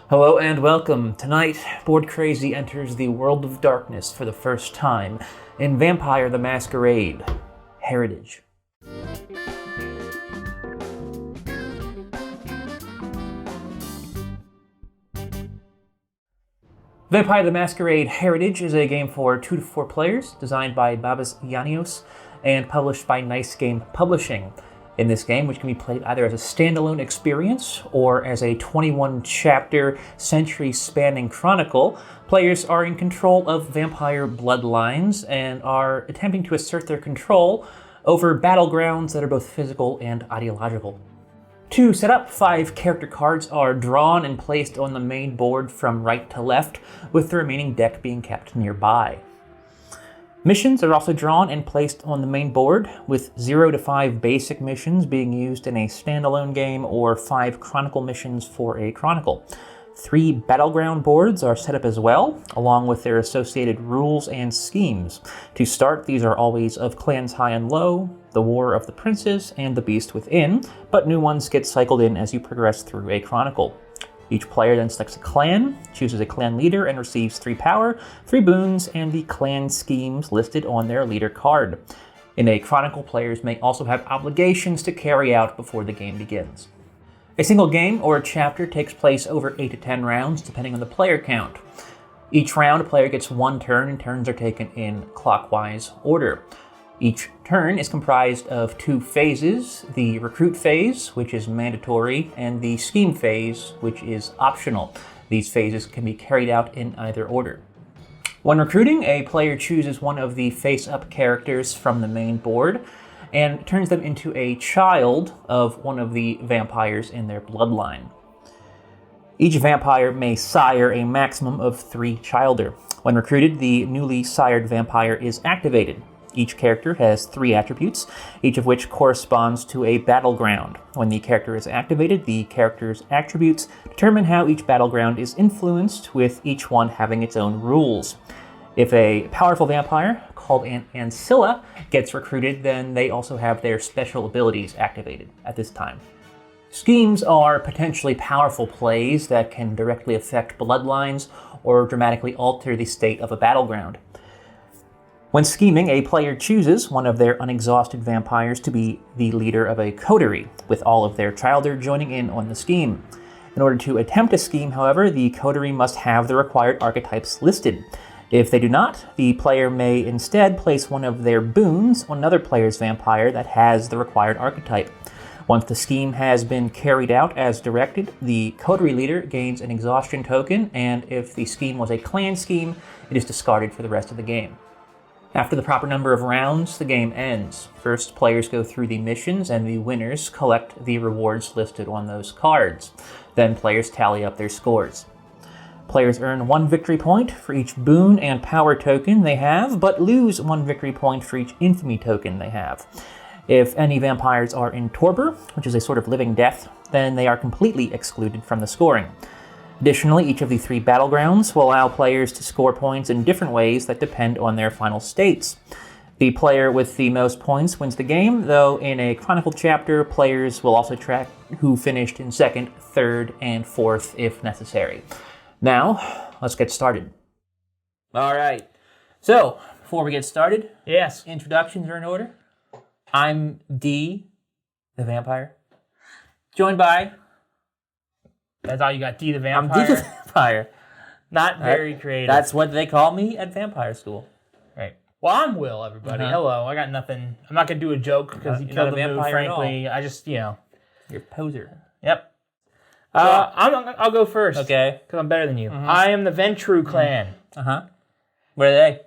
Hello and welcome. Tonight, Board Crazy enters the world of darkness for the first time in Vampire the Masquerade: Heritage. Vampire the Masquerade Heritage is a game for 2 to 4 players, designed by Babis, Giannios, and published by Nice Game Publishing. In this game, which can be played either as a standalone experience or as a 21-chapter, century-spanning chronicle, players are in control of vampire bloodlines and are attempting to assert their control over battlegrounds that are both physical and ideological. To set up, 5 character cards are drawn and placed on the main board from right to left, with the remaining deck being kept nearby. Missions are also drawn and placed on the main board, with 0 to 5 basic missions being used in a standalone game or 5 chronicle missions for a chronicle. 3 battleground boards are set up as well, along with their associated rules and schemes. To start, these are always of clans high and low, the War of the Princes, and the Beast Within, but new ones get cycled in as you progress through a chronicle. Each player then selects a clan, chooses a clan leader, and receives 3 power, 3 boons, and the clan schemes listed on their leader card. In a chronicle, players may also have obligations to carry out before the game begins. A single game or chapter takes place over 8 to 10 rounds, depending on the player count. Each round, a player gets 1 turn, and turns are taken in clockwise order. Each turn is comprised of 2 phases: the recruit phase, which is mandatory, and the scheme phase, which is optional. These phases can be carried out in either order. When recruiting, a player chooses one of the face-up characters from the main board and turns them into a child of one of the vampires in their bloodline. Each vampire may sire a maximum of 3 childer. When recruited, the newly sired vampire is activated. Each character has 3 attributes, each of which corresponds to a battleground. When the character is activated, the character's attributes determine how each battleground is influenced, with each one having its own rules. If a powerful vampire, called an ancilla, gets recruited, then they also have their special abilities activated at this time. Schemes are potentially powerful plays that can directly affect bloodlines or dramatically alter the state of a battleground. When scheming, a player chooses one of their unexhausted vampires to be the leader of a coterie, with all of their childer joining in on the scheme. In order to attempt a scheme, however, the coterie must have the required archetypes listed. If they do not, the player may instead place one of their boons on another player's vampire that has the required archetype. Once the scheme has been carried out as directed, the coterie leader gains an exhaustion token, and if the scheme was a clan scheme, it is discarded for the rest of the game. After the proper number of rounds, the game ends. First, players go through the missions, and the winners collect the rewards listed on those cards. Then players tally up their scores. Players earn 1 victory point for each boon and power token they have, but lose 1 victory point for each infamy token they have. If any vampires are in torpor, which is a sort of living death, then they are completely excluded from the scoring. Additionally, each of the 3 battlegrounds will allow players to score points in different ways that depend on their final states. The player with the most points wins the game, though in a chronicle chapter, players will also track who finished in 2nd, 3rd, and 4th if necessary. Now, let's get started. All right. So, before we get started, Yes. introductions are in order. I'm D, the vampire, joined by... That's all you got, D the I'm vampire. D the vampire. Not very creative. That's what they call me at vampire school. right. Well, I'm Will, everybody. Uh-huh. Hello. I got nothing. I'm not going to do a joke because you You're not killed a the mood, vampire at frankly. I just, You're a poser. Yep. I'll go first. Okay. Because I'm better than you. I am the Ventru clan. Uh-huh. Where are they?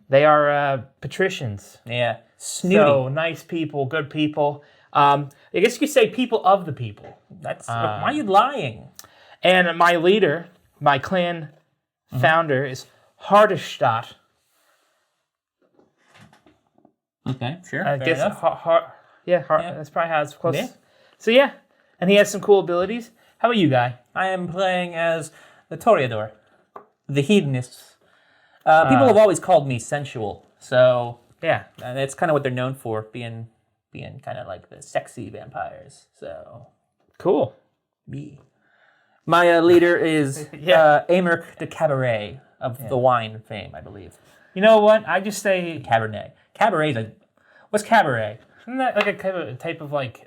They are patricians. Yeah. Snooty. So, nice people, good people. I guess you could say people of the people. That's why are you lying? And my leader, my clan founder, is Hardestadt. Okay, sure. I fair guess enough. that's probably how it's close. Yeah. So yeah, and he has some cool abilities. How about you, Guy? I am playing as the Toreador, the hedonists. People have always called me sensual, so Yeah. and it's kind of what they're known for, being kind of like the sexy vampires. So Cool. me. My leader is Aymeric de Cabaret of the wine fame, I believe. You know what? I just say Cabernet. Cabaret. What's cabaret? Isn't that like a type of like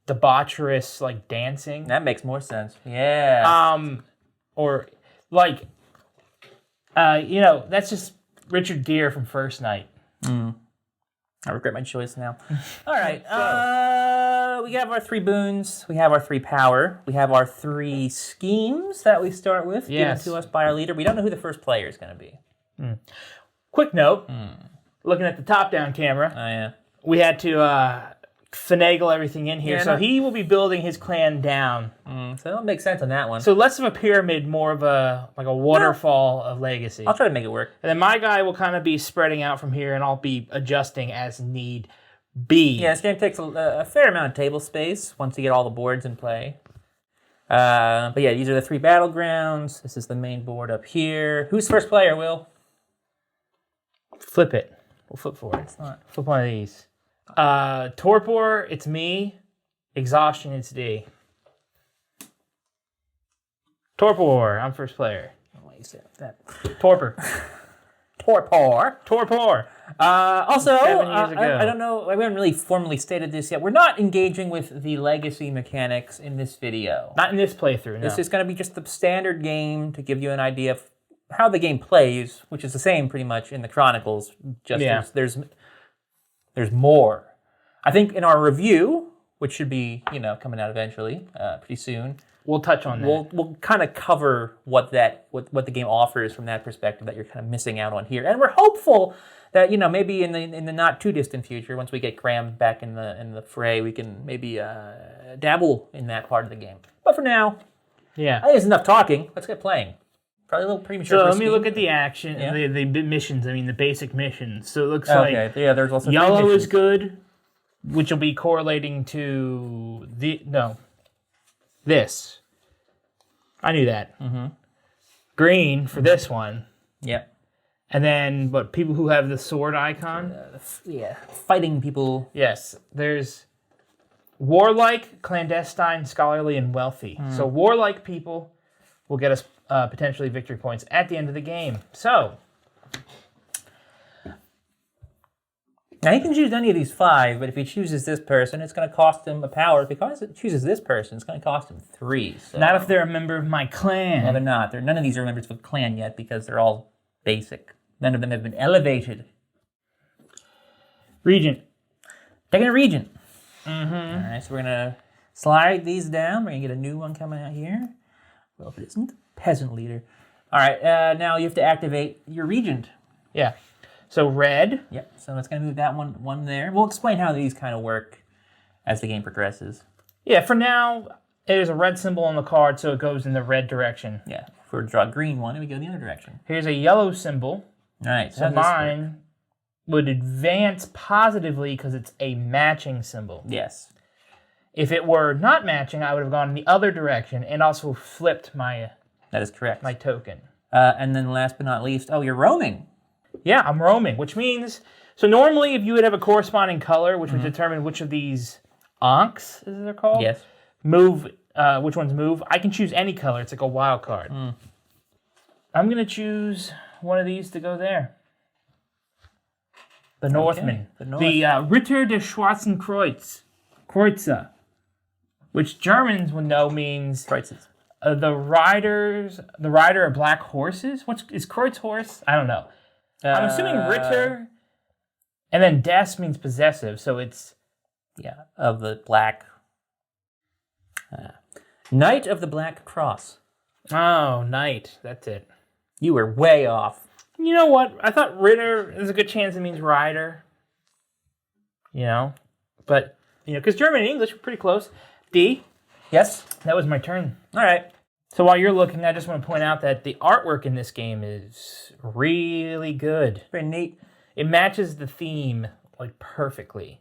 debaucherous like dancing? That makes more sense. Yeah. Or like that's just Richard Gere from First Night. I regret my choice now. All right. We have our 3 boons. We have our 3 power. We have our 3 schemes that we start with, given to us by our leader. We don't know who the first player is going to be. Quick note, looking at the top-down camera, Oh, yeah. we had to finagle everything in here. So he will be building his clan down. So that'll make sense on that one. So less of a pyramid, more of a waterfall of legacy. I'll try to make it work. And then my guy will kind of be spreading out from here, and I'll be adjusting as need be. Yeah, this game takes a fair amount of table space once you get all the boards in play. But yeah, these are the 3 battlegrounds. This is the main board up here. Who's first player, Will? Flip it. We'll flip for it. It's not. Flip one of these. Torpor, it's me. Exhaustion, it's D. Torpor, I'm first player. Why you say that? Torpor. Torpor. Also, 7 years ago. I don't know, we haven't really formally stated this yet. We're not engaging with the legacy mechanics in this video. Not in this playthrough, no. This is going to be just the standard game to give you an idea of how the game plays, which is the same pretty much in the Chronicles. Just there's more. I think in our review, which should be coming out eventually, pretty soon, we'll touch on that. We'll kind of cover what the game offers from that perspective that you're kind of missing out on here, and we're hopeful that maybe in the not too distant future, once we get Graham back in the fray, we can maybe dabble in that part of the game. But for now, I think it's enough talking. Let's get playing. Probably a little premature. So let me look at the action, the missions. I mean, the basic missions. So it looks like there's also yellow is good, which will be correlating to this. I knew that. Green for this one. Yep. And then people who have the sword icon? Fighting people. Yes. There's warlike, clandestine, scholarly, and wealthy. So warlike people will get us potentially victory points at the end of the game. So now he can choose any of these 5, but if he chooses this person, it's going to cost him a power. If he chooses this person, it's going to cost him 3. So. Not if they're a member of my clan. No, they're not. None of these are members of a clan yet because they're all basic. None of them have been elevated. Regent. Taking a regent. All right, so we're going to slide these down. We're going to get a new one coming out here. Well, if it isn't, peasant leader. All right, now you have to activate your regent. Yeah. So red. Yep, so it's going to move that one there. We'll explain how these kind of work as the game progresses. Yeah, for now, there's a red symbol on the card, so it goes in the red direction. Yeah, if we draw a green one, we go the other direction. Here's a yellow symbol. All right, so mine would advance positively because it's a matching symbol. Yes. If it were not matching, I would have gone in the other direction and also flipped my... That is correct. My token. And then last but not least, you're roaming. Yeah, I'm roaming, which means... So normally, if you would have a corresponding color, which would determine which of these onks, as they're called, yes, move, which ones move, I can choose any color. It's like a wild card. I'm going to choose one of these to go there. The Northman. The Ritter des Schwarzen Kreuzer, which Germans would know means... Kreutzes. The rider of black horses? Is Kreutz horse? I don't know. I'm assuming Ritter, and then des means possessive, so it's... Yeah, of the black... Knight of the Black Cross. Oh, knight. That's it. You were way off. You know what? I thought Ritter, there's a good chance it means rider. But, because German and English are pretty close. D. Yes? That was my turn. All right. So while you're looking, I just want to point out that the artwork in this game is really good. Very neat. It matches the theme, perfectly.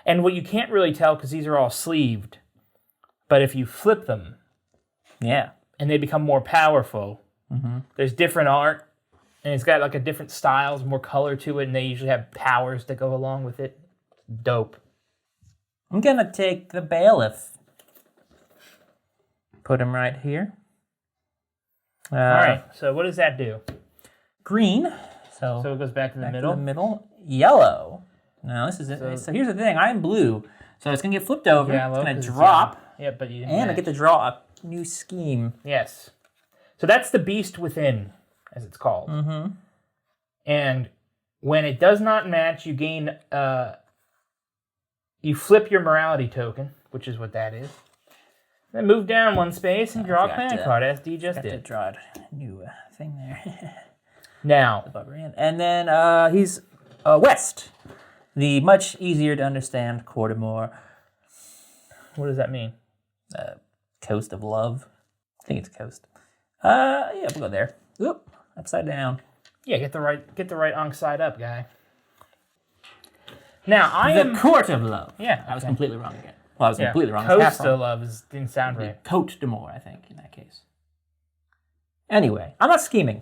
And what you can't really tell, because these are all sleeved, but if you flip them... Yeah. And they become more powerful, there's different art, and it's got, a different styles, more color to it, and they usually have powers that go along with it. Dope. I'm going to take the bailiff. Put him right here. All right. So what does that do? Green. So it goes back to the back middle. To the middle. Yellow. Now this is it. So here's the thing. I'm blue. So it's gonna get flipped over. Yellow, it's gonna drop. Yeah, but you didn't and I match. get to draw a new scheme. Yes. So that's the Beast Within, as it's called. Mm-hmm. And when it does not match, you gain. You flip your morality token, which is what that is. Then move down one space and draw a clan card, as D just did. Draw a new thing there. Now, the barbarian, and then he's west, the much easier to understand Quartermore. What does that mean? Coast of Love. I think it's coast. Yeah, we'll go there. Oop, upside down. Yeah, get the right onk side up, guy. Now I am the Court of Love. Yeah, okay. I was completely wrong again. Well, I was completely wrong. Coast of Love didn't sound right. Cote de More, I think, in that case. Anyway, I'm not scheming.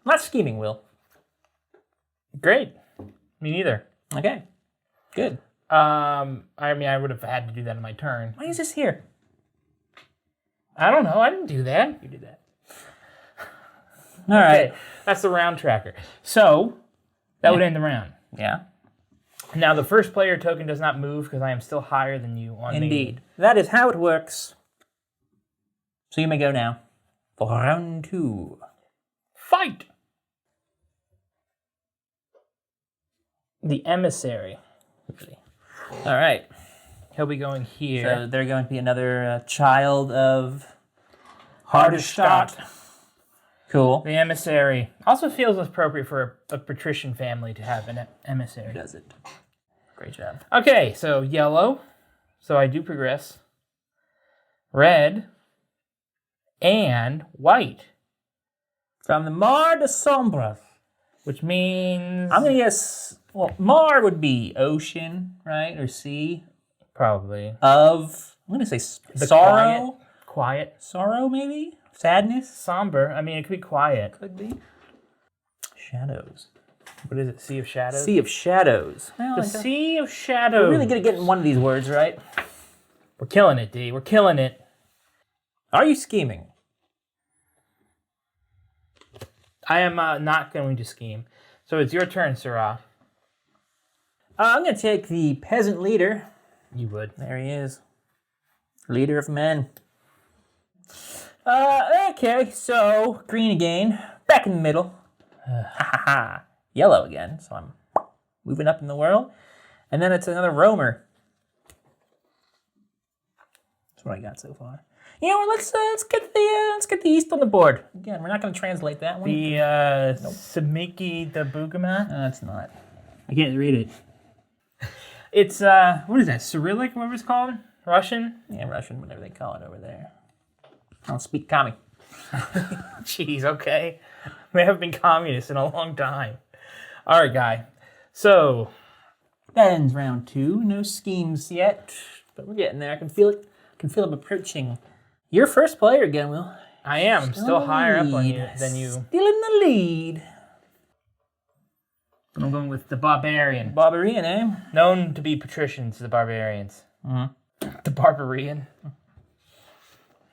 I'm not scheming, Will. Great. Me neither. Okay. Good. I mean, I would have had to do that in my turn. Why is this here? I don't know. I didn't do that. You did that. All right. Okay. That's the round tracker. So, that would end the round. Yeah. Now, the first player token does not move because I am still higher than you on Indeed. That is how it works. So you may go now for round 2. Fight! The Emissary. All right. He'll be going here. So they're going to be another child of Hardestadt. Cool. The Emissary. Also feels appropriate for a patrician family to have an emissary. Does it? Great job. Okay, so yellow. So I do progress. Red. And white. From the Mar de Sombras. Which means... I'm going to guess... Well, Mar would be ocean, right? Or sea. Probably. Of... I'm going to say sorrow. Quiet. Sorrow, maybe? Sadness? Somber. I mean, it could be quiet. Could be. Shadows. What is it? Sea of Shadows? Sea of Shadows. Well, the Sea of Shadows. We're really good at getting one of these words right. We're killing it, D. We're killing it. Are you scheming? I am not going to scheme. So it's your turn, Sirrah. I'm going to take the peasant leader. You would. There he is. Leader of men. Okay, so green again. Back in the middle. Yellow again, so I'm moving up in the world. And then it's another roamer. That's what I got so far. You know what? Let's get the east on the board. Again, we're not going to translate that one. The Samiki the Bugama? No, it's not. I can't read it. It's what is that? Cyrillic? Whatever it's called? Russian? Yeah, Russian, whatever they call it over there. I don't speak commie. Jeez, okay. We haven't been communists in a long time. All right, guy. So that ends round 2. No schemes yet, but we're getting there. I can feel it. I can feel them approaching. You're first player again, Will. I am. Still higher up on you than you. Still in the lead. I'm going with the Barbarian. Barbarian, eh? Known to be patricians, the Barbarians. Mm-hmm. The Barbarian.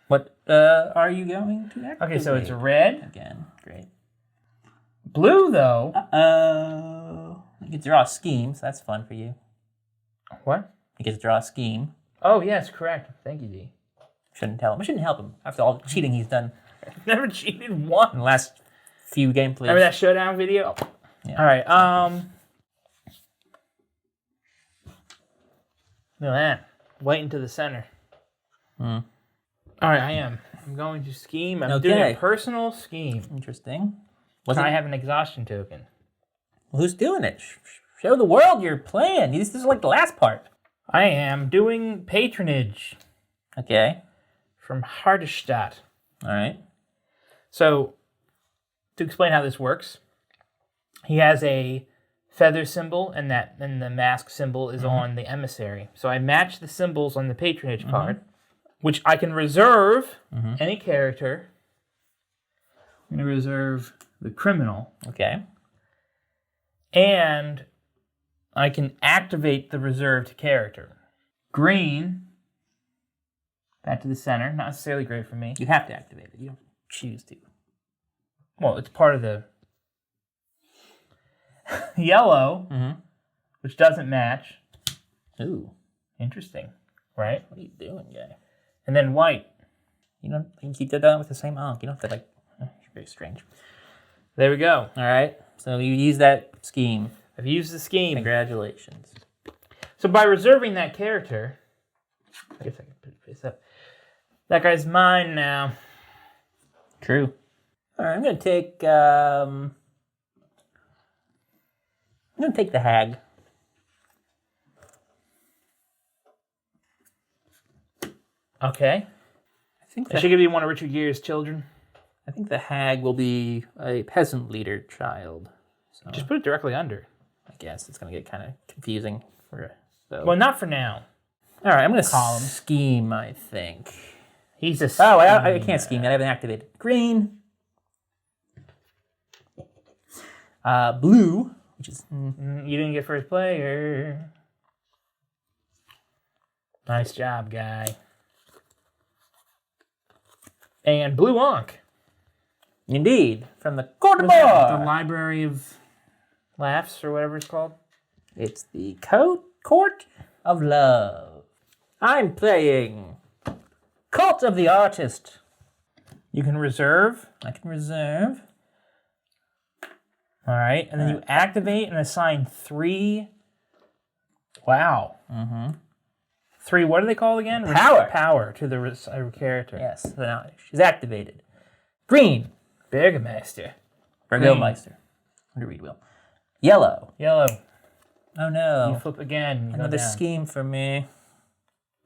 What are you going to activate? Okay, so it's red. Again, great. Blue, though. Uh-oh. You get to draw a scheme, so that's fun for you. What? You get to draw a scheme. Oh, yes, correct. Thank you, D. Shouldn't tell him. I shouldn't help him after all the cheating he's done I've never cheated once. in the last few gameplays. Remember that showdown video? Yeah. All right. Look at that. White into the center. Hmm. All right, I am. I'm going to scheme. I'm doing a personal scheme. Interesting. Can I have an exhaustion token? Well, who's doing it? Show the world your plan. This is like the last part. I am doing patronage. Okay. From Hardestadt. All right. So, to explain how this works, he has a feather symbol, and the mask symbol is on the emissary. So I match the symbols on the patronage card, which I can reserve any character. I'm going to reserve the criminal. Okay. And I can activate the reserved character. Green. Back to the center. Not necessarily great for me. You have to activate it. You don't choose to. Well, it's part of the yellow, which doesn't match. Ooh. Interesting, right? What are you doing, guy? And then white. You don't think you did that with the same onk. You don't have to, very strange. There we go. All right. So you use that scheme. I've used the scheme. Congratulations. So by reserving that character, I guess I can put this up. That guy's mine now. True. All right, I'm gonna take. The hag. Okay. I should give you one of Richard Gere's children. I think the hag will be a peasant leader child. So just put it directly under. I guess it's gonna get kind of confusing for. So. Well, not for now. All right, I'm gonna call him scheme. I think he's a. Oh, I can't scheme. I haven't activated green. Blue, which is you didn't get first player. Nice job, guy. And blue onk. Indeed, from the Court of Bar. The Library of Laughs, or whatever it's called. It's the Court of Love. I'm playing Cult of the Artist. You can reserve. I can reserve. All right, and then you activate and assign 3. Wow. 3, what are they called again? Power to the character. Yes, so now she's activated. Green. Burgermeister. Burgermeister. Under read wheel. Yellow. Oh no. You flip again. Another scheme for me.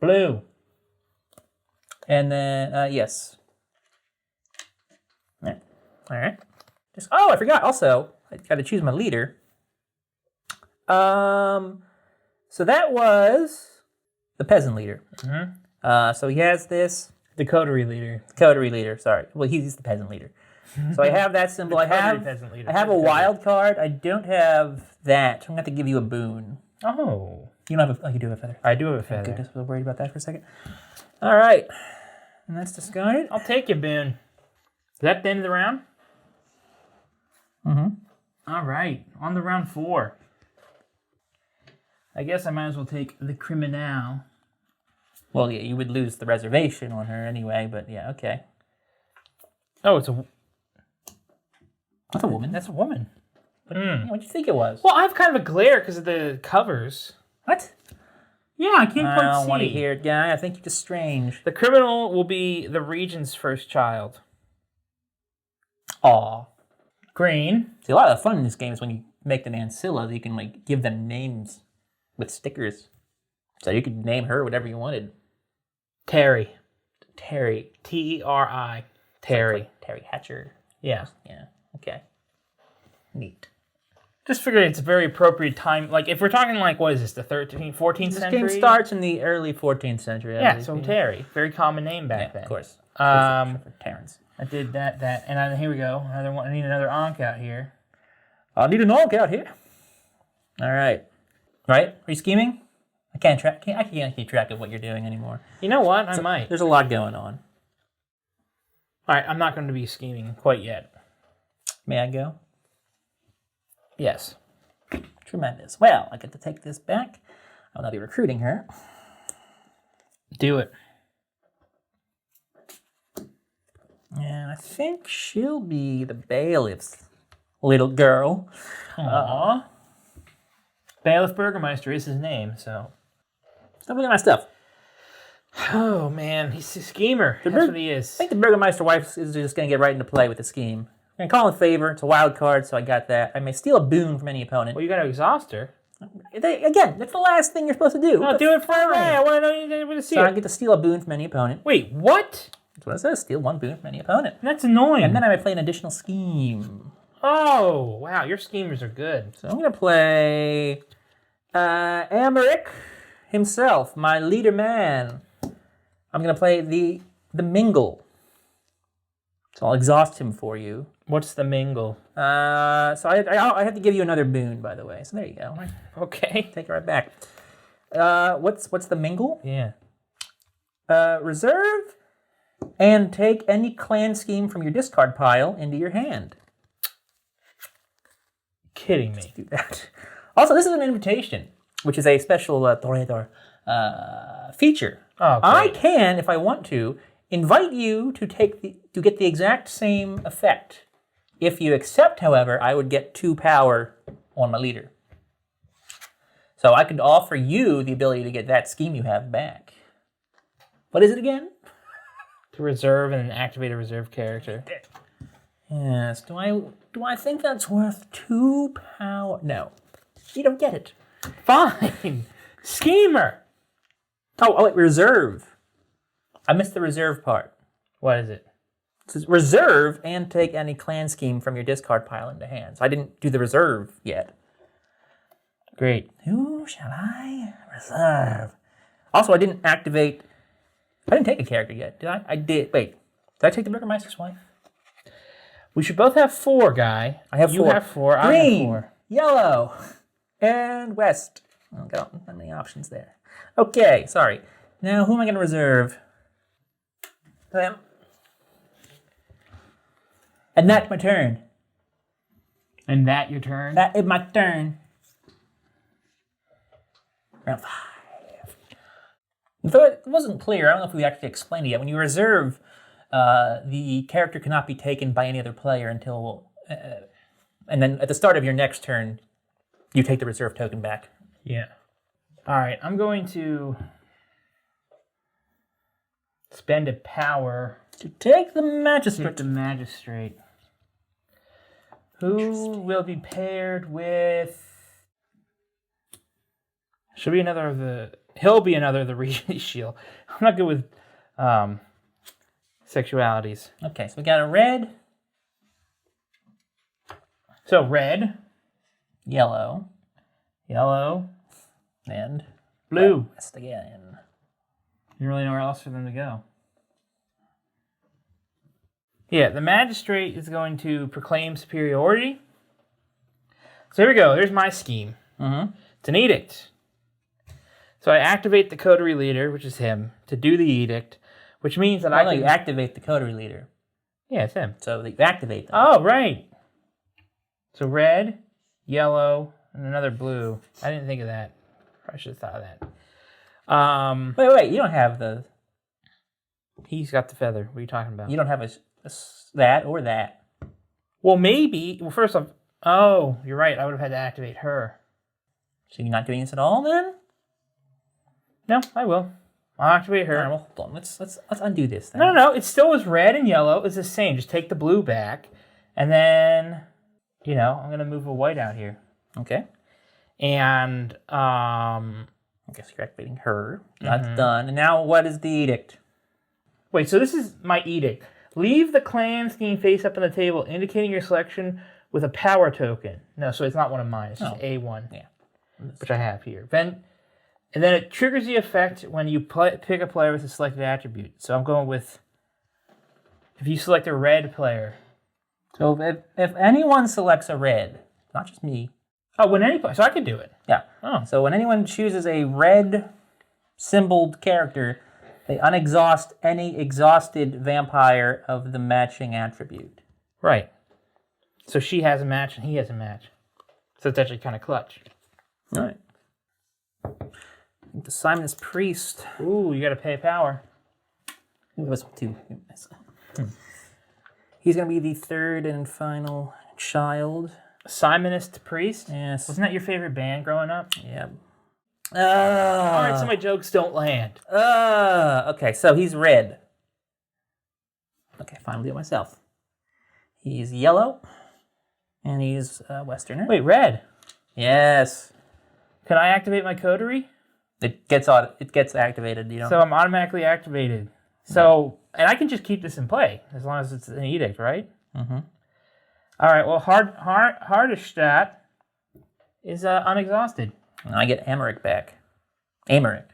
Blue. And then, yes. Yeah. All right. I forgot. Also, I got to choose my leader. So that was the peasant leader. So he has this. The coterie leader. Sorry. Well, he's the peasant leader. So I have that symbol. I have a wild card. I don't have that. I'm going to have to give you a boon. Oh. You don't have you do have a feather. I do have a feather. Goodness, I was worried about that for a second. All right. And that's discarded. I'll take your boon. Is that the end of the round? All right. On to round 4. I guess I might as well take the criminal. Well, yeah, you would lose the reservation on her anyway, but yeah, okay. Oh, it's a... That's a woman. That's a woman. What do you think it was? Well, I have kind of a glare because of the covers. What? Yeah, I can't quite see. I don't want to hear it, guy. I think you're just strange. The criminal will be the regent's first child. Aw. Green. See, a lot of the fun in this game is when you make them ancilla, you can give them names with stickers. So you could name her whatever you wanted. Terry. Terry. T-E-R-I. Terry. Like Terry Hatcher. Yeah. Yeah. Okay. Neat. Just figured it's a very appropriate time. Like, if we're talking what is this, the 13th, 14th century? This game starts in the early 14th century. Yeah, so Terry. Very common name back then. Of course. Terrence. I did that, and here we go. Another one. I need another onk out here. I'll need an onk out here. All right. Right? Are you scheming? I can't keep track of what you're doing anymore. You know what? I might. There's a lot going on. All right, I'm not going to be scheming quite yet. May I go? Yes. Tremendous. Well, I get to take this back. I'll now be recruiting her. Do it. And I think she'll be the bailiff's little girl. Aww. Bailiff Burgermeister is his name, so... Stop looking at my stuff. Oh, man. He's a schemer. That's what he is. I think the Burgermeister wife is just going to get right into play with the scheme. I'm going to call in favor. It's a wild card, so I got that. I may steal a boon from any opponent. Well, you got to exhaust her. Again, that's the last thing you're supposed to do. No, do it for me. I want to see So it. I get to steal a boon from any opponent. Wait, what? That's what it says. Steal one boon from any opponent. That's annoying. And then I may play an additional scheme. Oh, wow. Your schemers are good. So I'm going to play Amaric himself, my leader man. I'm going to play the mingle. So I'll exhaust him for you. What's the mingle? So I have to give you another boon, by the way. So there you go. Okay. Take it right back. What's the mingle? Yeah. Reserve and take any clan scheme from your discard pile into your hand. Kidding me. Do that. Also, this is an invitation, which is a special feature. Oh, great. I can, if I want to, invite you to get the exact same effect. If you accept, however, I would get 2 power on my leader. So I could offer you the ability to get that scheme you have back. What is it again? To reserve and activate a reserve character. Yes. Do I think that's worth 2 power? No. You don't get it. Fine. Schemer. Oh, wait, reserve. I missed the reserve part. What is it? It says reserve and take any clan scheme from your discard pile into hand. So I didn't do the reserve yet. Great. Who shall I reserve? Also, I didn't take a character yet, did I? I did. Wait, did I take the Burgermeister's wife? We should both have 4, Guy. I have 4. You have 4, I Green, have 4. yellow, and west. Oh, got not many options there. Okay, sorry. Now, who am I going to reserve? Them. And that's my turn. And that your turn? That is my turn. Round 5. Though it wasn't clear, I don't know if we actually explained it yet. When you reserve, the character cannot be taken by any other player until... and then at the start of your next turn, you take the reserve token back. Yeah. All right, I'm going to spend a power to take the magistrate. Take the magistrate. Who will be paired with? Should be another of the. He'll be another of the Regent Shield. I'm not good with sexualities. Okay, so we got a red. So red, yellow, and blue. West again. You really nowhere else for them to go. Yeah, the magistrate is going to proclaim superiority. So here we go. Here's my scheme. It's an edict. So I activate the coterie leader, which is him, to do the edict, which means that I can... you activate the coterie leader. Yeah, it's him. So you activate them. Oh, right. So red, yellow, and another blue. I didn't think of that. I should have thought of that. Wait. You don't have the... He's got the feather. What are you talking about? You don't have a that or that. Well, maybe. Well, first off... Oh, you're right. I would have had to activate her. So you're not doing this at all, then? No, I will. I'll activate her. All right, well, hold on. Let's undo this then. No. It still was red and yellow. It's the same. Just take the blue back. And then, I'm going to move a white out here. Okay. And, I guess you're activating her. That's done. And now what is the edict? Wait, so this is my edict. Leave the clan scheme face up on the table, indicating your selection with a power token. No, so it's not one of mine. It's just A1. Yeah. Which I have here. And then it triggers the effect when you pick a player with a selected attribute. So I'm going with, if you select a red player. So if anyone selects a red, not just me. Oh, so I can do it. Yeah. Oh. So when anyone chooses a red symboled character, they unexhaust any exhausted vampire of the matching attribute. Right. So she has a match and he has a match. So it's actually kind of clutch. All right. The Simon's Priest. Ooh, you got to pay power. It was 2. He's going to be the third and final child. Simonist Priest? Yes. Wasn't that your favorite band growing up? Yeah. All right, so my jokes don't land. Okay, so he's red. Okay, fine, I'll do it myself. He's yellow, and he's Westerner. Wait, red? Yes. Can I activate my coterie? It gets activated. So I'm automatically activated. So, and I can just keep this in play as long as it's an edict, right? Mm-hmm. All right. Well, Hardestadt is unexhausted. And I get Amaric back. Amaric.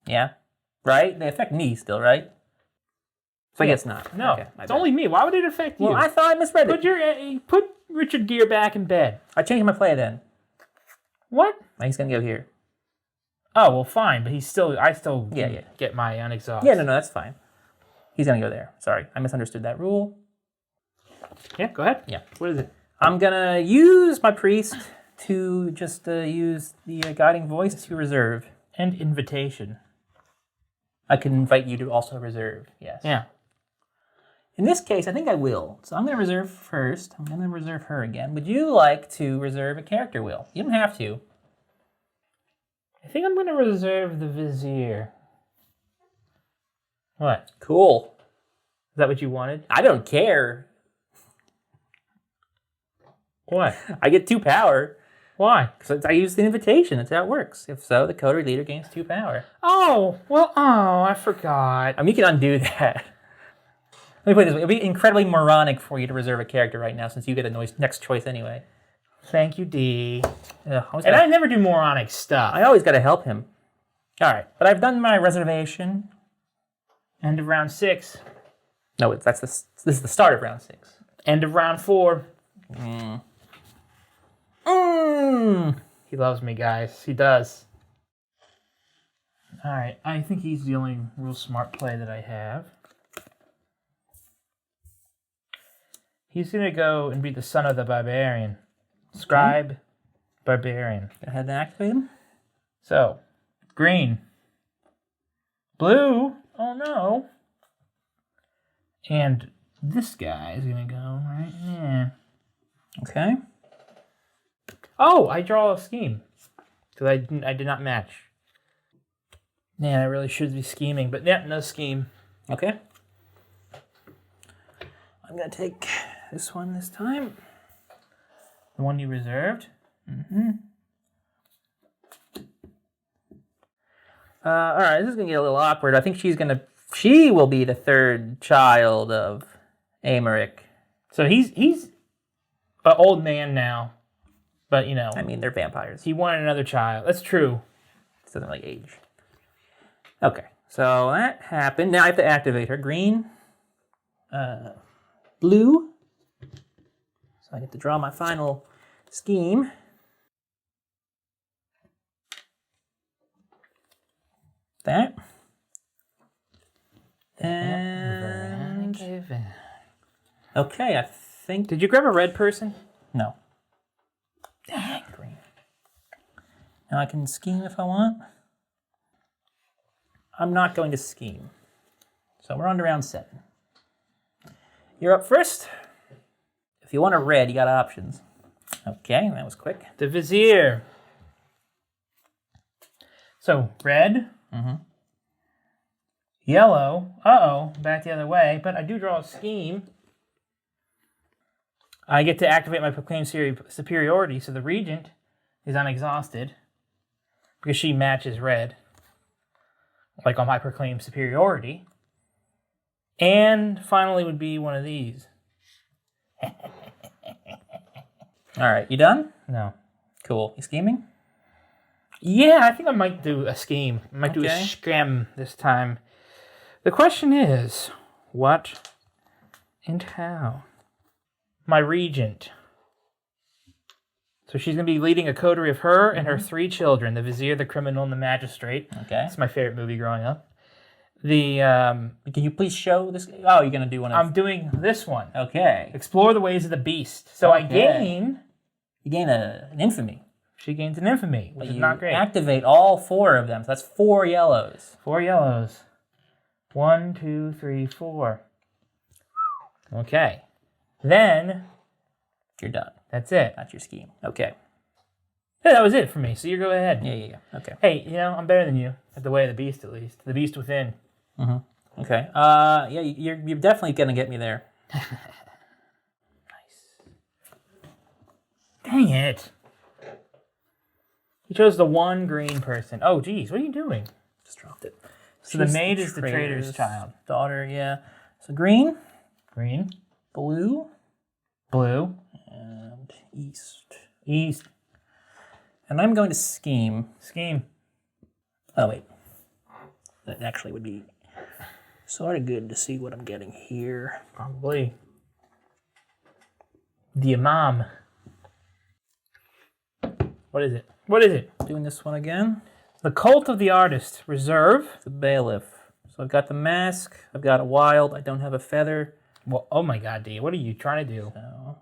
Yeah. Right? They affect me still, right? So I guess not. No, okay, it's only me. Why would it affect you? Well, I thought I misread it. Put Richard Gere back in bed. I changed my play then. What? He's gonna go here. Oh, well, fine, but I still Yeah. get my unexhaust. Yeah, no, that's fine. He's going to go there. Sorry, I misunderstood that rule. Yeah, go ahead. Yeah. What is it? I'm going to use my priest to just use the guiding voice to reserve. And invitation. I can invite you to also reserve, yes. Yeah. In this case, I think I will. So I'm going to reserve first. I'm going to reserve her again. Would you like to reserve a character wheel? You don't have to. I think I'm going to reserve the Vizier. What? Cool. Is that what you wanted? I don't care. What? I get 2 power. Why? Because I use the invitation. That's how it works. If so, the coterie leader gains 2 power. Oh, well, I forgot. I mean, you can undo that. Let me put it this way. It'll be incredibly moronic for you to reserve a character right now since you get a next choice anyway. Thank you, D. And I never do moronic stuff. I always got to help him. All right, but I've done my reservation. End of round 6. No, this is the start of round 6. End of round 4. He loves me, guys. He does. All right, I think he's the only real smart play that I have. He's going to go and be the son of the barbarian. Scribe, barbarian. Go ahead and activate him. So, green. Blue. Oh, no. And this guy is going to go right there. Okay. Oh, I draw a scheme. Because I did not match. Man, I really should be scheming, but yeah, no scheme. Okay. I'm going to take this one this time. The one you reserved? Mm-hmm. All right, this is going to get a little awkward. I think she will be the 3rd child of Amaric. So he's an old man now. But, you know. I mean, they're vampires. He wanted another child. That's true. It doesn't really age. Okay, so that happened. Now I have to activate her. Green. Blue. So I get to draw my final scheme. That. And... Okay, I think... Did you grab a red person? No. Dang, green. Now I can scheme if I want. I'm not going to scheme. So we're on to round 7. You're up first. If you want a red, you got options. Okay, that was quick. The Vizier. So, red. Mm-hmm. Yellow. Uh-oh, back the other way. But I do draw a scheme. I get to activate my Proclaimed Superiority, so the Regent is unexhausted because she matches red, like on my Proclaimed Superiority. And finally would be one of these. All right, you done? No. Cool. You scheming? Yeah, I think I might do a scheme. I might do a scam this time. The question is, what and how? My Regent. So she's going to be leading a coterie of her and her 3 children, the Vizier, the Criminal, and the Magistrate. Okay. It's my favorite movie growing up. The Can you please show this? Oh, you're going to do one of... I'm doing this one. Okay. Explore the ways of the beast. So I gain... You gain an infamy. She gains an infamy, which is not great. Activate all 4 of them. So that's 4 yellows. 4 yellows. 1, 2, 3, 4. Okay. Then... You're done. That's it. That's your scheme. Okay. Yeah, that was it for me. So you go ahead. Yeah. Okay. Hey, you know, I'm better than you at the way of the beast, at least. The beast within. Mm-hmm. Okay. Yeah, you're definitely going to get me there. Nice. Dang it. He chose the 1 green person. Oh, geez. What are you doing? Just dropped it. So the maid is the traitor's child. Daughter, yeah. So green. Green. Blue. Blue. And east. East. And I'm going to scheme. Scheme. Oh, wait. That actually would be sort of good to see what I'm getting here. Probably. The Imam. What is it? What is it? Doing this one again. The Cult of the Artist. Reserve. It's a bailiff. So I've got the mask. I've got a wild. I don't have a feather. Well, oh my God, D. What are you trying to do? So,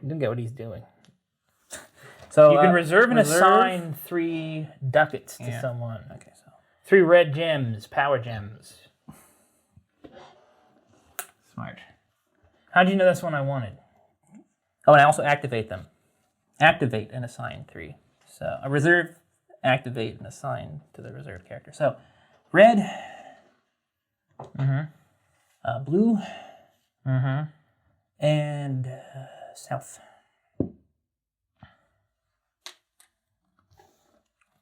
I don't get what he's doing. so you can reserve and assign 3 ducats to someone. Okay, so 3 red gems, power gems. Smart. How'd you know that's one I wanted? Oh, and I also activate them. Activate and assign 3. So a reserve, activate, and assign to the reserve character. So red, blue, and south.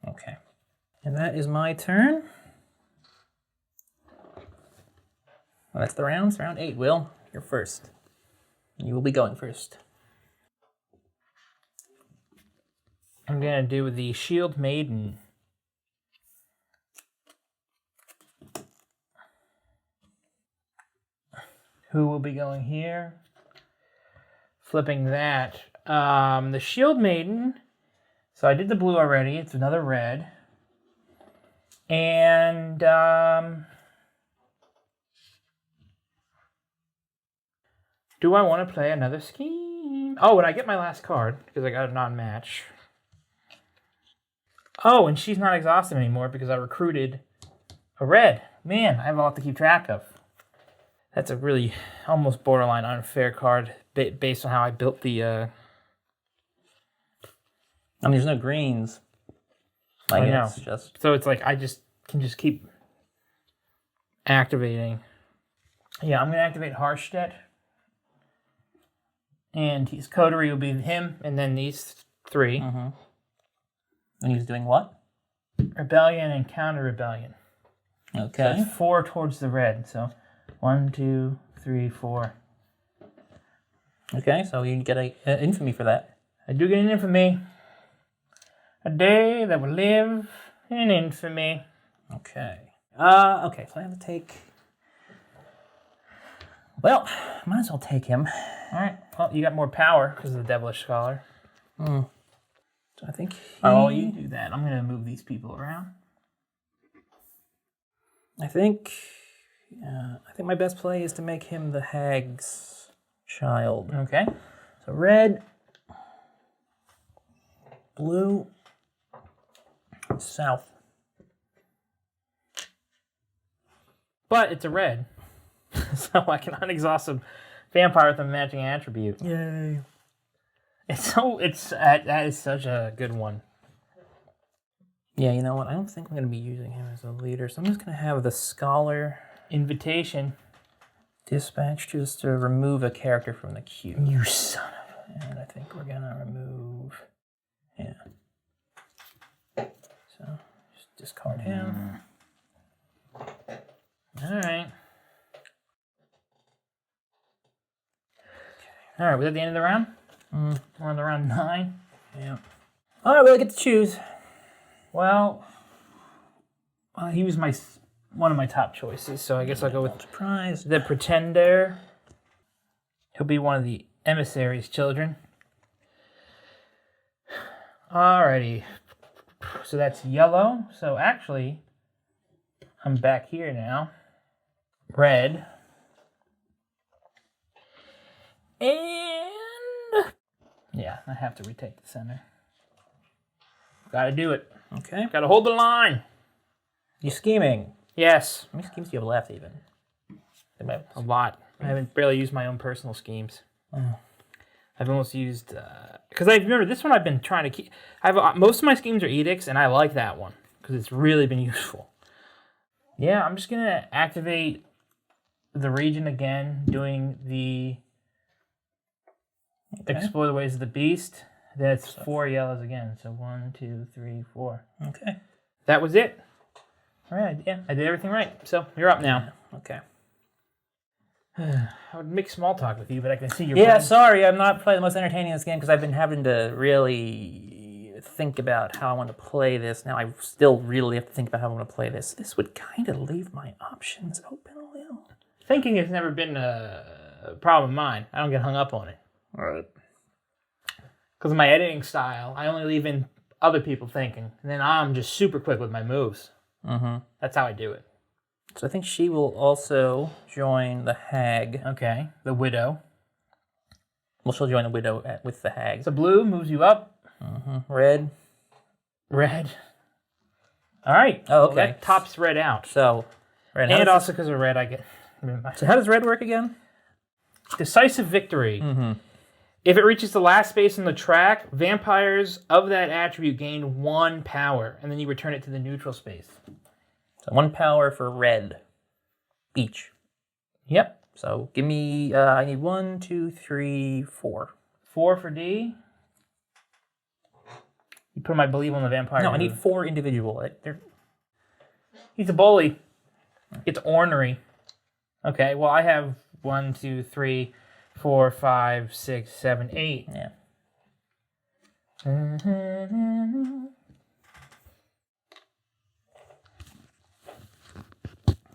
Okay. And that is my turn. Well, that's the round. It's round 8. Will, you're first. You will be going first. I'm going to do the Shield Maiden. Who will be going here? Flipping that. The Shield Maiden. So I did the blue already. It's another red. And do I want to play another scheme? Oh, and I get my last card because I got a non-match. Oh, and she's not exhausted anymore because I recruited a red. Man, I have a lot to keep track of. That's a really almost borderline unfair card based on how I built the... I mean, there's no greens. I know. It's just... So it's like I can keep activating. Yeah, I'm going to activate Harstedt. And his coterie will be him, and then these 3. Mm-hmm. And he's doing what? Rebellion and counter-rebellion. Okay. So it's 4 towards the red. So 1, 2, 3, 4. Okay, so you get an infamy for that. I do get an infamy. A day that will live in infamy. Okay. Okay, so I have to take... Well, might as well take him. All right. Well, you got more power because of the Devilish Scholar. So I think... Oh, you do that. I'm going to move these people around. I think my best play is to make him the Hag's child. Okay. So red, blue, south. But it's a red. So I can unexhaust a vampire with a matching attribute. Yay. That is such a good one. Yeah, you know what? I don't think I'm going to be using him as a leader, so I'm just going to have the Scholar Invitation. dispatch just to remove a character from the queue. You son of And I think we're going to remove... Yeah. So, just discard him. All right. All right, was that the end of the round? We're on the round 9. Yeah. All right, well, I get to choose. Well, he was one of my top choices, so I guess I'll go with Surprise. the Pretender. He'll be one of the emissary's children. Alrighty. So that's yellow. So actually, I'm back here now. Red. And... yeah, I have to retake the center. Gotta do it. Okay. Gotta hold the line. You scheming. Yes. How many schemes do you have left, even? A lot. I haven't barely used my own personal schemes. Oh. I've almost used... because I remember this one I've been trying to keep... most of my schemes are edicts, and I like that one. Because it's really been useful. Yeah, I'm just going to activate the region again, doing the... Okay. Explore the Ways of the Beast. That's 4 yellows again. So 1, 2, 3, 4. Okay. That was it. All right, yeah, I did everything right. So you're up now. Okay. I would make small talk with you, but I can see your Yeah, brain. sorry, I'm not probably the most entertaining in this game because I've been having to really think about how I want to play this. Now I still really have to think about how I want to play this. This would kind of leave my options open a little. Thinking has never been a problem of mine. I don't get hung up on it. All right. Because of my editing style, I only leave in other people thinking. And then I'm just super quick with my moves. Mm-hmm. That's how I do it. So I think she will also join the hag. Okay, the widow. Well, she'll join the widow with the hag. So blue moves you up. Mm-hmm. Red. All right. Oh, okay. Well, that tops red out. So, red. And also because of red, I get... So how does red work again? Decisive victory. Mm-hmm. If it reaches the last space on the track, vampires of that attribute gain 1 power, and then you return it to the neutral space. So 1 power for red each. Yep. So give me, I need 1, 2, 3, 4. 4 for D. You put my believe on the vampire. No, I need 4 individual. He's a bully. It's ornery. Okay, well, I have 1, 2, 3, 4, 5, 6, 7, 8. Yeah.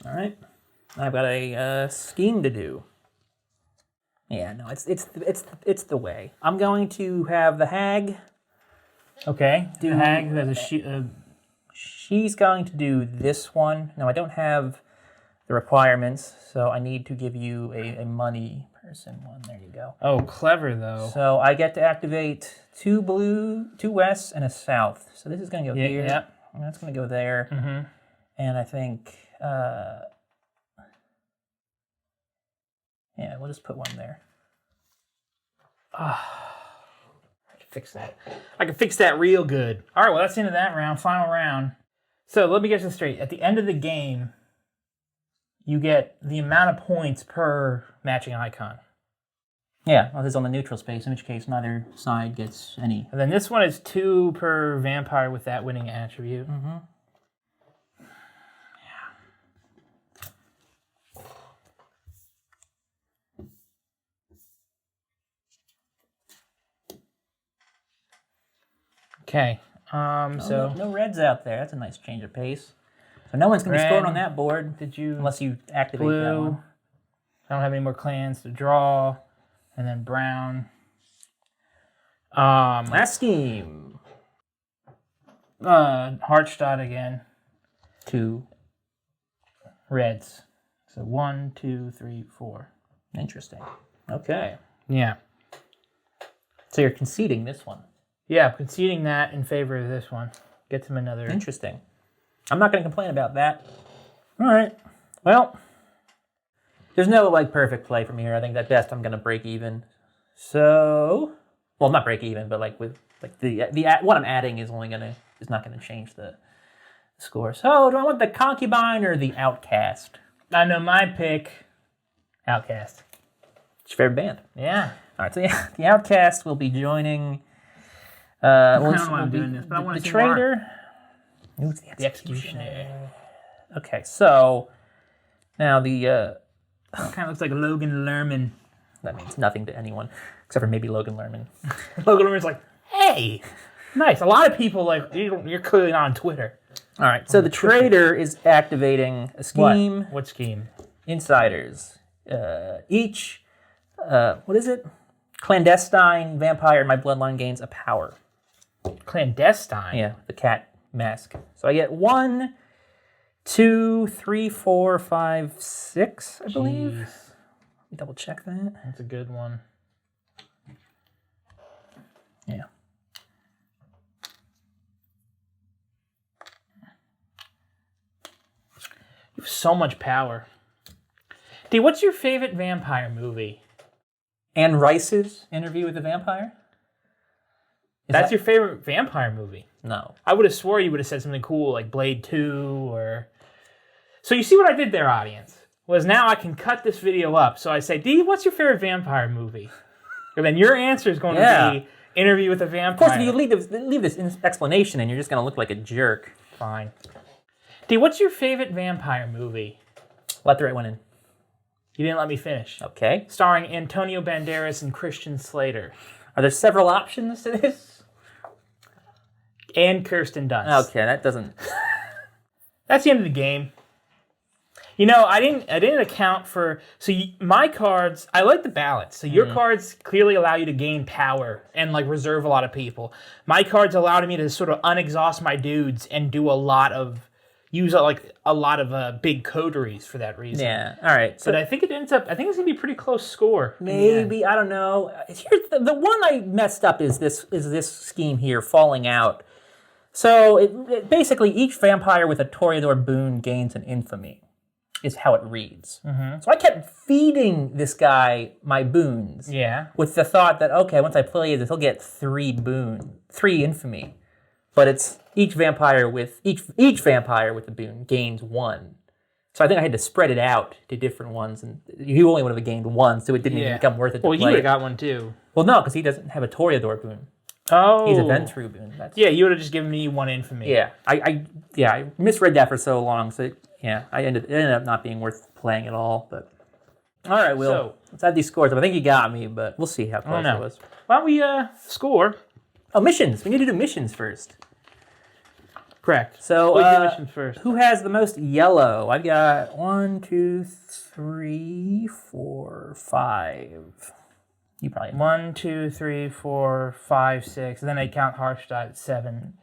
All right. I've got a scheme to do. Yeah, no, it's the way. I'm going to have the hag. Okay. The hag who has a She's going to do this one. No, I don't have the requirements, so I need to give you a money person one. There you go. Oh, clever though. So I get to activate 2 blue, 2 west, and a south. So this is going to go here. Yep. And that's going to go there. Mm-hmm. And I think, yeah, we'll just put 1 there. I can fix that. I can fix that real good. All right, well, that's the end of that round. Final round. So let me get this straight. At the end of the game, you get the amount of points per matching icon. Yeah, well, this is on the neutral space, in which case neither side gets any. And then this one is 2 per vampire with that winning attribute. Mm-hmm. Okay. So no reds out there. That's a nice change of pace. So no one's going to be scoring on that board. Did you unless you activate blue? that one. I don't have any more clans to draw. And then brown. Last scheme. Hartstadt again. 2 Reds. So 1, 2, 3, 4. Interesting. Okay. Yeah. So you're conceding this one. Yeah, conceding that in favor of this one. Gets him another. Interesting. I'm not going to complain about that. All right. Well, there's no perfect play from here. I think at best I'm going to break even. So, well, not break even, but with the what I'm adding is not going to change the score. So, do I want the concubine or the outcast? I know my pick. Outcast. It's your favorite band. Yeah. All right. So the outcast will be joining. I don't know why I'm doing this, but I want to see traitor. Ooh, the executioner. Okay, so now the kind of looks like Logan Lerman. That means nothing to anyone except for maybe Logan Lerman. Logan Lerman's like, hey, nice. A lot of people you're clearly not on Twitter. All right, so the traitor is activating a scheme. What scheme? Insiders. Each, what is it? Clandestine vampire in my bloodline gains a power. Clandestine? Yeah, the cat mask. So I get 1, 2, 3, 4, 5, 6, I believe. Let me double check that. That's a good one. Yeah. You have so much power. D, what's your favorite vampire movie? Anne Rice's Interview with the Vampire? That's your favorite vampire movie? No. I would have swore you would have said something cool like Blade 2 or... So you see what I did there, audience? Was now I can cut this video up. So I say, D, what's your favorite vampire movie? And then your answer is going to be Interview with a Vampire. Of course, if you leave this explanation in, you're just going to look like a jerk. Fine. D, what's your favorite vampire movie? Let the right one in. You didn't let me finish. Okay. Starring Antonio Banderas and Christian Slater. Are there several options to this? And Kirsten Dunst. Okay, that doesn't... That's the end of the game. I didn't account for. So my cards, I like the balance. So your cards clearly allow you to gain power and like reserve a lot of people. My cards allowed me to sort of unexhaust my dudes and do use a lot of big coteries for that reason. Yeah. All right. So, but I think it's gonna be a pretty close score. Maybe I don't know. Here's the one I messed up is this scheme here falling out. So it basically each vampire with a Toreador boon gains an infamy, is how it reads. Mm-hmm. So I kept feeding this guy my boons. Yeah. With the thought that okay, once I play this, he'll get 3 infamy. But it's each vampire with a boon gains 1. So I think I had to spread it out to different ones, and you only would have gained 1, so it didn't even become worth it to play. Well, you would have got 1 too. Well, no, because he doesn't have a Toreador boon. Oh. He's a Ventru boon. Yeah, you would have just given me 1 infamy. Yeah, I misread that for so long, so it ended up not being worth playing at all. But all right, Will, so, let's add these scores up. I think you got me, but we'll see how close it was. Why don't we score? Oh, missions. We need to do missions first. Correct. So, we'll do missions first. Who has the most yellow? I've got 1, 2, 3, 4, 5. You probably have 1, 2, 3, 4, 5, 6. And then I count Harstadt at 7.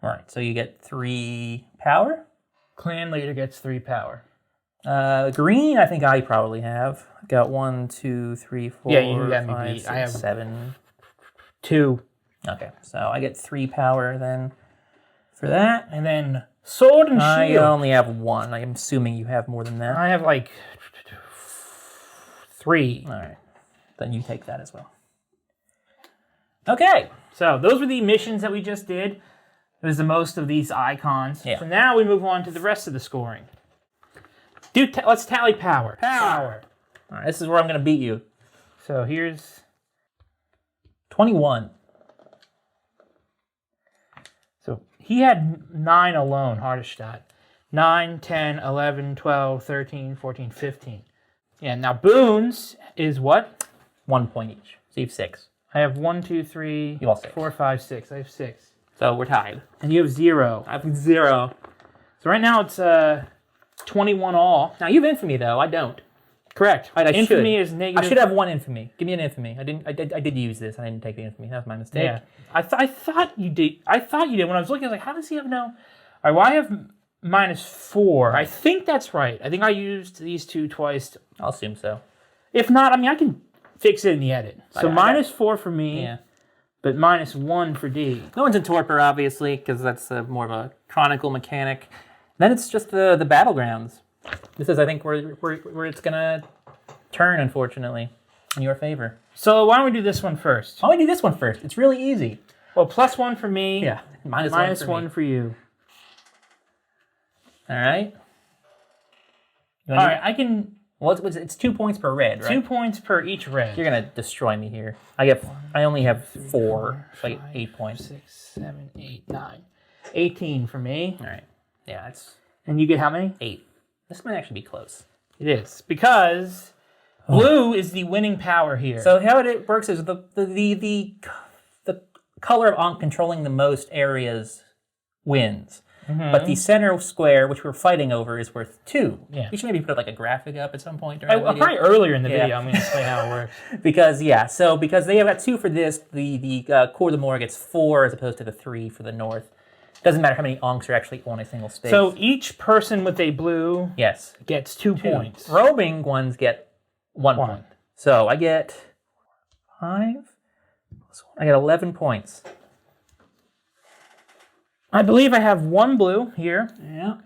All right. So you get 3 power. Clan leader gets 3 power. Green, I think I probably have. I've got 1, 2, 3, 4. Yeah, you got me 5, beat. 6, I have 7. 2. Okay, so I get 3 power then for that. And then sword and shield. I only have 1. I'm assuming you have more than that. I have like 3. All right, then you take that as well. Okay. So those were the missions that we just did. It was the most of these icons. Yeah. So now we move on to the rest of the scoring. Let's tally power. Power. All right, this is where I'm going to beat you. So here's 21. So he had 9 alone, Hardestadt. 9, 10, 11, 12, 13, 14, 15. Yeah, now boons is what? 1 point each. So you have 6. I have 1, 2, 3, You all 6. 4, 5, 6. I have 6. So we're tied. And you have 0. I have 0. So right now it's 21 all. Now you have infamy though. I don't. Correct. Right, Infamy is negative. I should have 1 infamy. Give me an infamy. I did use this. I didn't take the infamy. That was my mistake. Yeah. I thought you did. When I was looking, I was like, how does he have no? All right, well, I have -4. I think that's right. I think I used these 2 twice. I'll assume so. If not, I mean, I can fix it in the edit. So -4 for me, Yeah. but -1 for D. No one's in Torpor, obviously, because that's more of a chronicle mechanic. Then it's just the battlegrounds. This is, I think, where it's going to turn, unfortunately, in your favor. So why don't we do this one first? Why don't we do this one first? It's really easy. Well, +1 for me. Yeah, -1 for you. All right. All right, I can... Well, it's 2 points per red, right? 2 points per each red. You're going to destroy me here. I only have 4, so I get 8 points. 6, 7, 8, 9. 18 for me. All right. Yeah, that's... And you get how many? 8. This might actually be close. It is, because blue is the winning power here. So how it works is the color of Ankh controlling the most areas wins. Mm-hmm. But the center square, which we're fighting over, is worth 2. Yeah. We should maybe put like a graphic up at some point during the video. Probably earlier in the video, I'm going to explain how it works. because they have got 2 for this, the Cour de Mort gets 4 as opposed to the 3 for the north. Doesn't matter how many Ankhs are actually on a single space. So each person with a blue gets 2 points. Robing ones get 1 point. So I get 5. I get 11 points. I believe I have 1 blue here. Yeah.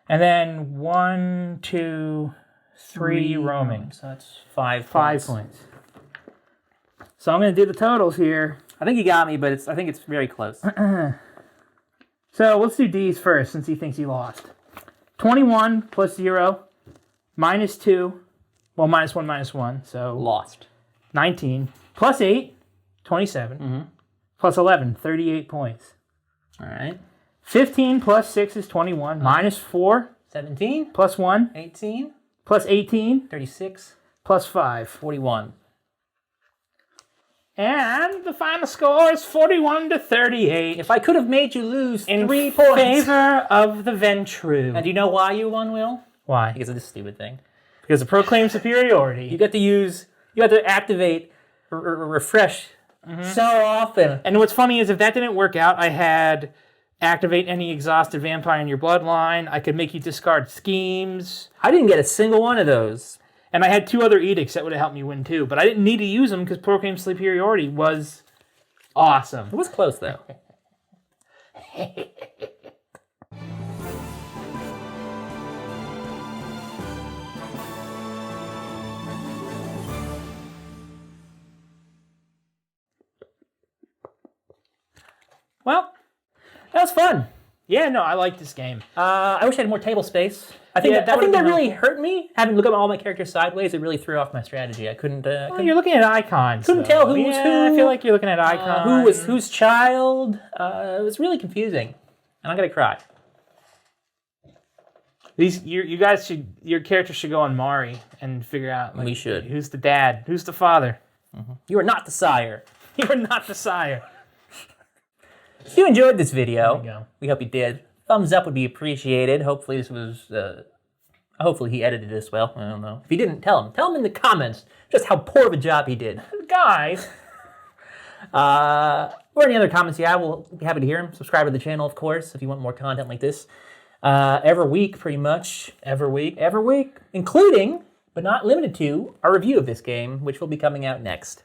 And then 1, 2, 3 roaming. So that's 5 points. So I'm going to do the totals here. I think you got me, but I think it's very close. So let's do D's first, since he thinks he lost. 21 plus 0, -2. Well, -1, -1, so... Lost. 19. Plus 8, 27. Mm-hmm. Plus 11, 38 points. All right. 15 plus 6 is 21. -4. 17. Plus 1. 18. Plus 18. 36. Plus 5. 41. And the final score is 41-38. If I could have made you lose in 3 points. favor of the Ventru. And do you know why you won, Will? Why? Because of this stupid thing. Because of proclaimed superiority. You have to activate refresh so often. And what's funny is if that didn't work out, I had activate any exhausted vampire in your bloodline. I could make you discard schemes. I didn't get a single one of those. And I had 2 other edicts that would have helped me win too. But I didn't need to use them because proclaimed superiority was awesome. It was close though. Well, that was fun. Yeah, no, I like this game. I wish I had more table space. I think that really hurt me. Having to look at all my characters sideways, it really threw off my strategy. I couldn't. You're looking at icons. Couldn't tell who was who. I feel like you're looking at icons. Who was whose child? It was really confusing, and I'm gonna cry. Your characters should go on Mari and figure out. We should. Who's the dad? Who's the father? You are not the sire. You are not the sire. If you enjoyed this video, There you go. we hope you did. Thumbs up would be appreciated. Hopefully this was. Hopefully he edited this well. I don't know. If you didn't, tell him. Tell him in the comments just how poor of a job he did. Guys. Or any other comments you have, we'll be happy to hear them. Subscribe to the channel, of course, if you want more content like this. Every week, pretty much. Every week. Including, but not limited to, our review of this game, which will be coming out next.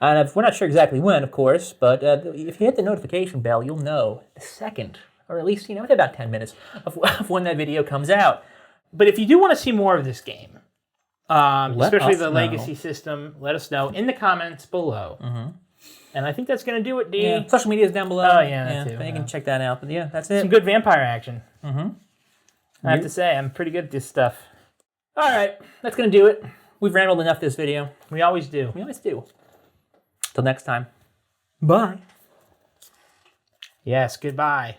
And we're not sure exactly when, of course, but if you hit the notification bell, you'll know the second, or at least, within about 10 minutes of when that video comes out. But if you do want to see more of this game, especially the know. legacy system, let us know in the comments below. And I think that's going to do it, D. Yeah, social media is down below. Oh, yeah, that too. You can check that out. But yeah, that's it. Some good vampire action. I have to say, I'm pretty good at this stuff. All right, that's going to do it. We've rambled enough this video. We always do. Till next time. Bye. Yes, goodbye.